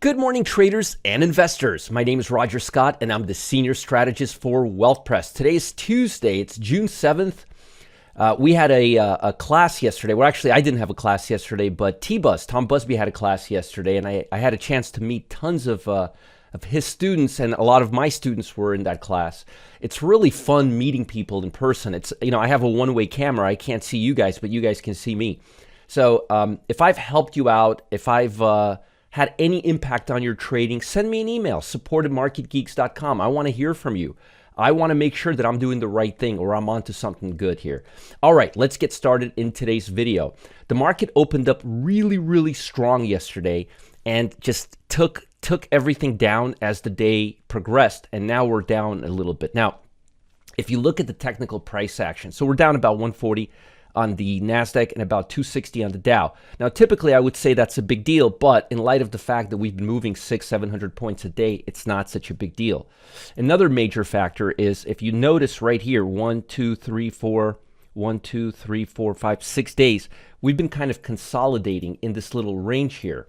Good morning, traders and investors. My name is Roger Scott, and I'm the Senior Strategist for WealthPress. Today is Tuesday. It's June 7th. We had a class yesterday. Well, actually, I didn't have a class yesterday, but Tom Busby, had a class yesterday, and I had a chance to meet tons of his students, and a lot of my students were in that class. It's really fun meeting people in person. It's, I have a one-way camera. I can't see you guys, but you guys can see me. So if I've helped you out, if I've had any impact on your trading, send me an email, support@marketgeeks.com. I want to hear from you. I want to make sure that I'm doing the right thing or I'm onto something good here. All right, let's get started in today's video. The market opened up really strong yesterday and just took everything down as the day progressed, and now we're down a little bit. Now, if you look at the technical price action, so we're down about 140 on the NASDAQ and about 260 on the Dow. Now, typically, I would say that's a big deal, but in light of the fact that we've been moving 600-700 points a day, it's not such a big deal. Another major factor is, if you notice right here, 1, 2, 3, 4, 1, 2, 3, 4, 5, 6 days, we've been kind of consolidating in this little range here.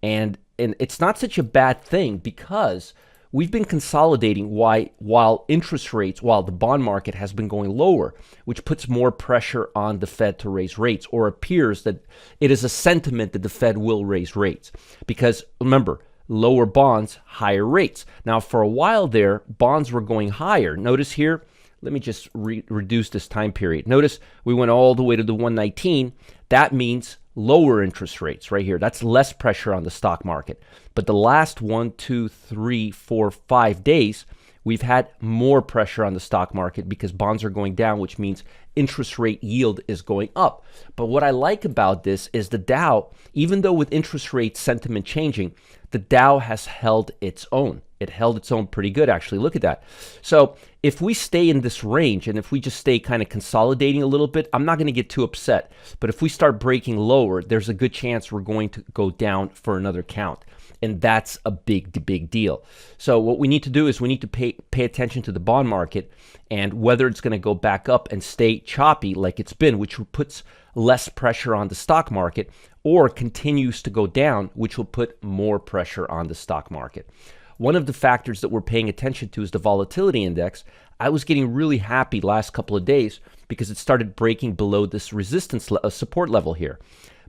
And it's not such a bad thing because we've been consolidating while interest rates, while the bond market has been going lower, which puts more pressure on the Fed to raise rates, or appears that it is a sentiment that the Fed will raise rates. Because remember, lower bonds, higher rates. Now, for a while there, bonds were going higher. Notice here, let me just reduce this time period. Notice we went all the way to the 119. That means lower interest rates right here. That's less pressure on the stock market. But the last 1, 2, 3, 4, 5 days, we've had more pressure on the stock market because bonds are going down, which means interest rate yield is going up. But what I like about this is the Dow, even though with interest rate sentiment changing, the Dow has held its own. It held its own pretty good, actually. Look at that. So if we stay in this range and if we just stay kind of consolidating a little bit, I'm not going to get too upset. But if we start breaking lower, there's a good chance we're going to go down for another count. And that's a big deal. So what we need to do is we need to pay attention to the bond market and whether it's going to go back up and stay choppy like it's been, which puts less pressure on the stock market, or continues to go down, which will put more pressure on the stock market. One of the factors that we're paying attention to is the volatility index. I was getting really happy last couple of days because it started breaking below this resistance support level here.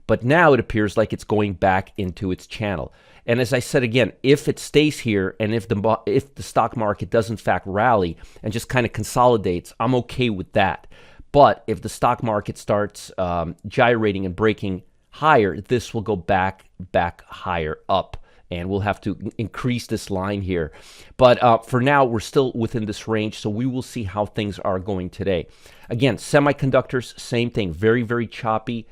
But now it appears like it's going back into its channel. And as I said again, if it stays here and if the stock market does in fact rally and just kind of consolidates, I'm okay with that. But if the stock market starts gyrating and breaking higher, this will go back higher up. And we'll have to increase this line here. But for now, we're still within this range, so we will see how things are going today. Again, semiconductors, same thing. Very choppy,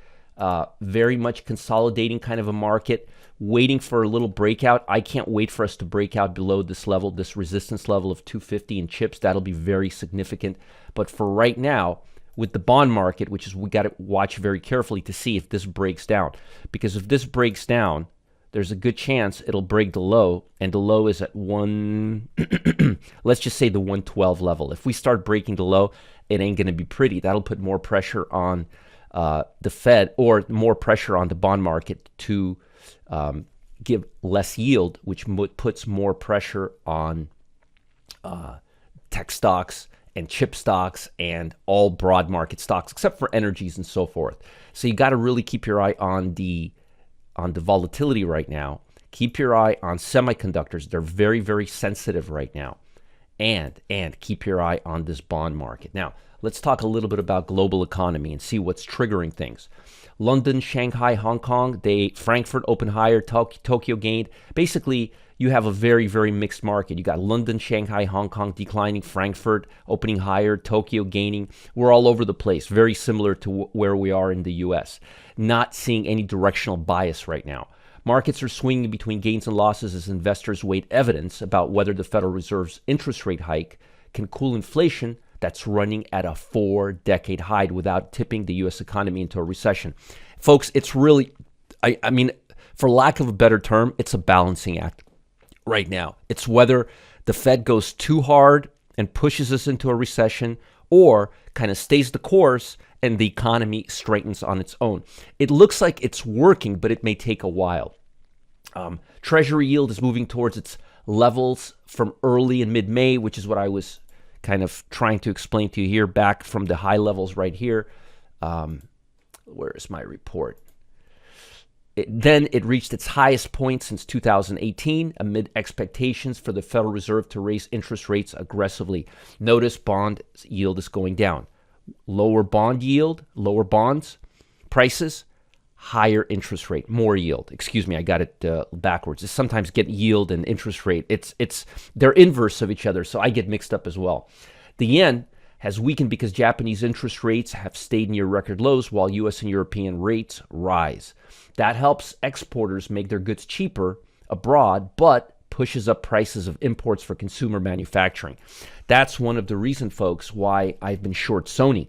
very much consolidating kind of a market, waiting for a little breakout. I can't wait for us to break out below this level, this resistance level of 250 in chips. That'll be very significant. But for right now, with the bond market, which is we got to watch very carefully to see if this breaks down. Because if this breaks down, there's a good chance it'll break the low, and the low is at let's just say the 112 level. If we start breaking the low, it ain't going to be pretty. That'll put more pressure on the Fed, or more pressure on the bond market to give less yield, which puts more pressure on tech stocks and chip stocks and all broad market stocks, except for energies and so forth. So you got to really keep your eye on the volatility right now. Keep your eye on semiconductors. They're very sensitive right now. And keep your eye on this bond market. Now, let's talk a little bit about global economy and see what's triggering things. London, Shanghai, Hong Kong, Frankfurt opened higher, Tokyo gained. Basically, you have a very mixed market. You got London, Shanghai, Hong Kong declining, Frankfurt opening higher, Tokyo gaining. We're all over the place, very similar to where we are in the US. Not seeing any directional bias right now. Markets are swinging between gains and losses as investors wait evidence about whether the Federal Reserve's interest rate hike can cool inflation that's running at a 4-decade high without tipping the U.S. economy into a recession. Folks, it's really, I mean, for lack of a better term, it's a balancing act right now. It's whether the Fed goes too hard and pushes us into a recession, or kind of stays the course and the economy strengthens on its own. It looks like it's working, but it may take a while. Treasury yield is moving towards its levels from early and mid-May, which is what I was kind of trying to explain to you here, back from the high levels right here. Where is my report? Then it reached its highest point since 2018 amid expectations for the Federal Reserve to raise interest rates aggressively. Notice bond yield is going down. Lower bond yield, lower bonds, prices, higher interest rate, more yield. Excuse me, I got it backwards. It's sometimes get yield and interest rate. They're inverse of each other, so I get mixed up as well. The yen has weakened because Japanese interest rates have stayed near record lows while U.S. and European rates rise. That helps exporters make their goods cheaper abroad, but pushes up prices of imports for consumer manufacturing. That's one of the reasons, folks, why I've been short Sony.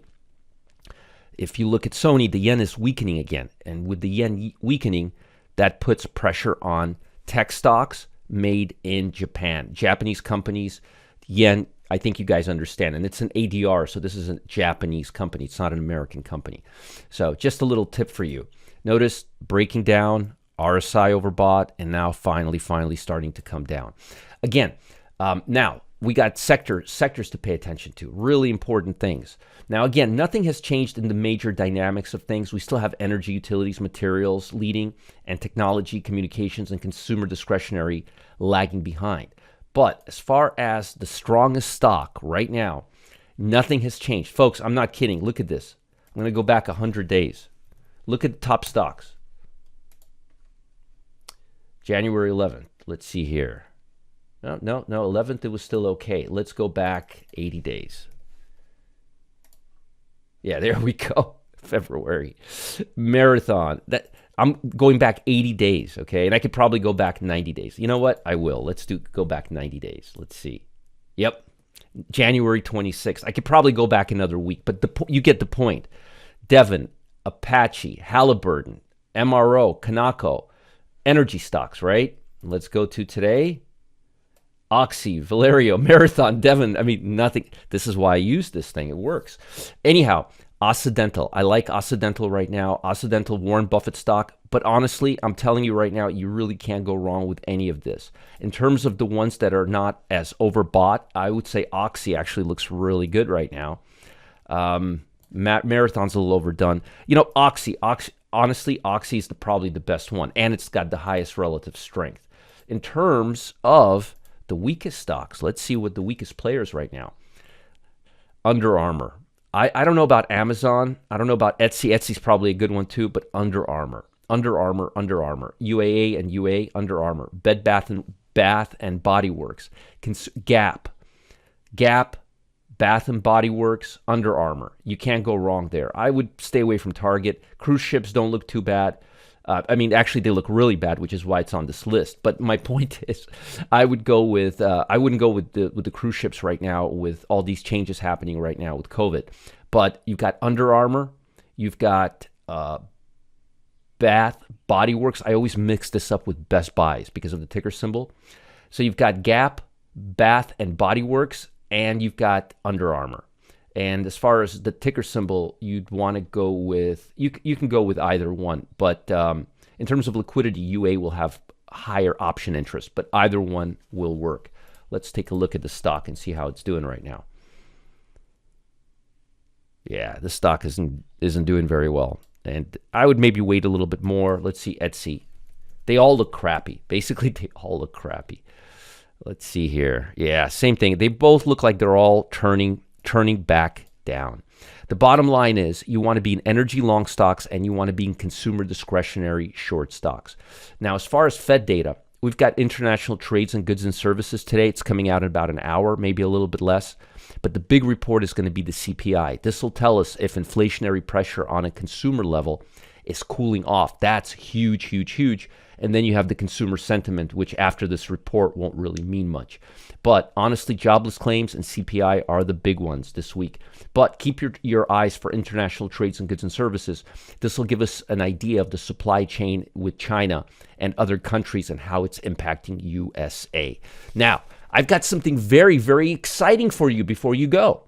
If you look at Sony, the yen is weakening again. And with the yen weakening, that puts pressure on tech stocks made in Japan. Japanese companies, yen, I think you guys understand. And it's an ADR, so this is a Japanese company. It's not an American company. So just a little tip for you. Notice breaking down, RSI overbought, and now finally starting to come down. Again, now we got sectors to pay attention to, really important things. Now, again, nothing has changed in the major dynamics of things. We still have energy, utilities, materials leading, and technology, communications, and consumer discretionary lagging behind. But as far as the strongest stock right now, nothing has changed. Folks, I'm not kidding. Look at this. I'm going to go back 100 days. Look at the top stocks. January 11th. Let's see here. No, 11th, it was still okay. Let's go back 80 days. Yeah, there we go. February. Marathon. I'm going back 80 days, okay? And I could probably go back 90 days. You know what? I will. Let's go back 90 days. Let's see. Yep. January 26th. I could probably go back another week, but you get the point. Devon, Apache, Halliburton, MRO, Kanako, energy stocks, right? Let's go to today. Oxy, Valerio, Marathon, Devon. I mean, nothing. This is why I use this thing. It works. Anyhow, Occidental. I like Occidental right now. Occidental, Warren Buffett stock. But honestly, I'm telling you right now, you really can't go wrong with any of this. In terms of the ones that are not as overbought, I would say Oxy actually looks really good right now. Marathon's a little overdone. You know, Oxy, honestly, Oxy is probably the best one, and it's got the highest relative strength. In terms of the weakest stocks, let's see what the weakest players right now. Under Armour. I don't know about Amazon. I don't know about Etsy. Etsy's probably a good one too, but Under Armour. UAA and UA, Under Armour. Bed Bath and Body Works. Gap, Bath and Body Works, Under Armour. You can't go wrong there. I would stay away from Target. Cruise ships don't look too bad. I mean, actually, they look really bad, which is why it's on this list. But my point is, I wouldn't go with the cruise ships right now with all these changes happening right now with COVID. But you've got Under Armour, you've got Bath Body Works. I always mix this up with Best Buys because of the ticker symbol. So you've got Gap, Bath, and Body Works, and you've got Under Armour. And as far as the ticker symbol, you'd want to go with, you can go with either one. But in terms of liquidity, UA will have higher option interest, but either one will work. Let's take a look at the stock and see how it's doing right now. Yeah, the stock isn't doing very well. And I would maybe wait a little bit more. Let's see Etsy. They all look crappy. Basically, they all look crappy. Let's see here. Yeah, same thing. They both look like they're all turning back down. The bottom line is you want to be in energy long stocks and you want to be in consumer discretionary short stocks. Now, as far as Fed data, we've got international trades and goods and services today. It's coming out in about an hour, maybe a little bit less. But the big report is going to be the CPI. This will tell us if inflationary pressure on a consumer level is cooling off. That's huge, huge, huge. And then you have the consumer sentiment, which after this report won't really mean much. But honestly, jobless claims and CPI are the big ones this week. But keep your eyes for international trades and goods and services. This will give us an idea of the supply chain with China and other countries and how it's impacting USA. Now, I've got something very, very exciting for you before you go.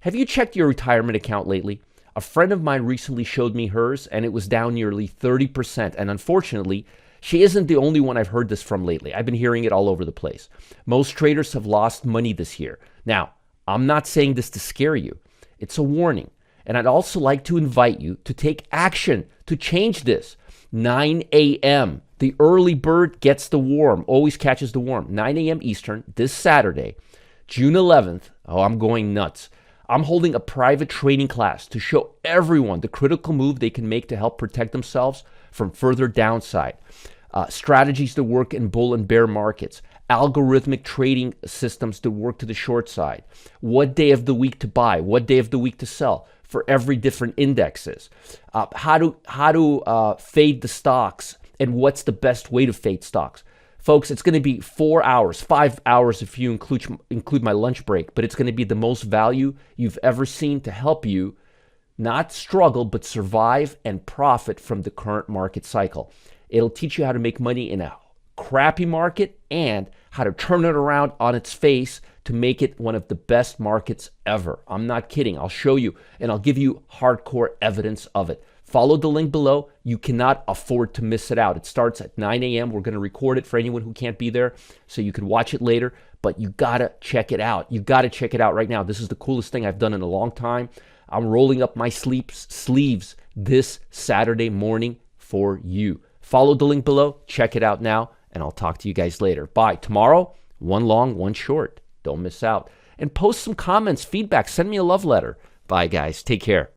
Have you checked your retirement account lately? A friend of mine recently showed me hers, and it was down nearly 30%. And unfortunately, She isn't the only one I've heard this from lately. I've been hearing it all over the place. Most traders have lost money this year. Now, I'm not saying this to scare you. It's a warning. And I'd also like to invite you to take action to change this. 9 a.m. The early bird gets the worm, always catches the worm. 9 a.m. Eastern this Saturday, June 11th. Oh, I'm going nuts. I'm holding a private trading class to show everyone the critical move they can make to help protect themselves from further downside. Strategies that work in bull and bear markets. Algorithmic trading systems that work to the short side. What day of the week to buy, what day of the week to sell for every different indexes. How to fade the stocks and what's the best way to fade stocks. Folks, it's going to be 4 hours, 5 hours if you include my lunch break, but it's going to be the most value you've ever seen to help you not struggle, but survive and profit from the current market cycle. It'll teach you how to make money in a crappy market and how to turn it around on its face to make it one of the best markets ever. I'm not kidding. I'll show you and I'll give you hardcore evidence of it. Follow the link below. You cannot afford to miss it out. It starts at 9 a.m. We're going to record it for anyone who can't be there so you can watch it later, but you got to check it out. You got to check it out right now. This is the coolest thing I've done in a long time. I'm rolling up my sleeves this Saturday morning for you. Follow the link below. Check it out now, and I'll talk to you guys later. Bye. Tomorrow, one long, one short. Don't miss out. And post some comments, feedback. Send me a love letter. Bye, guys. Take care.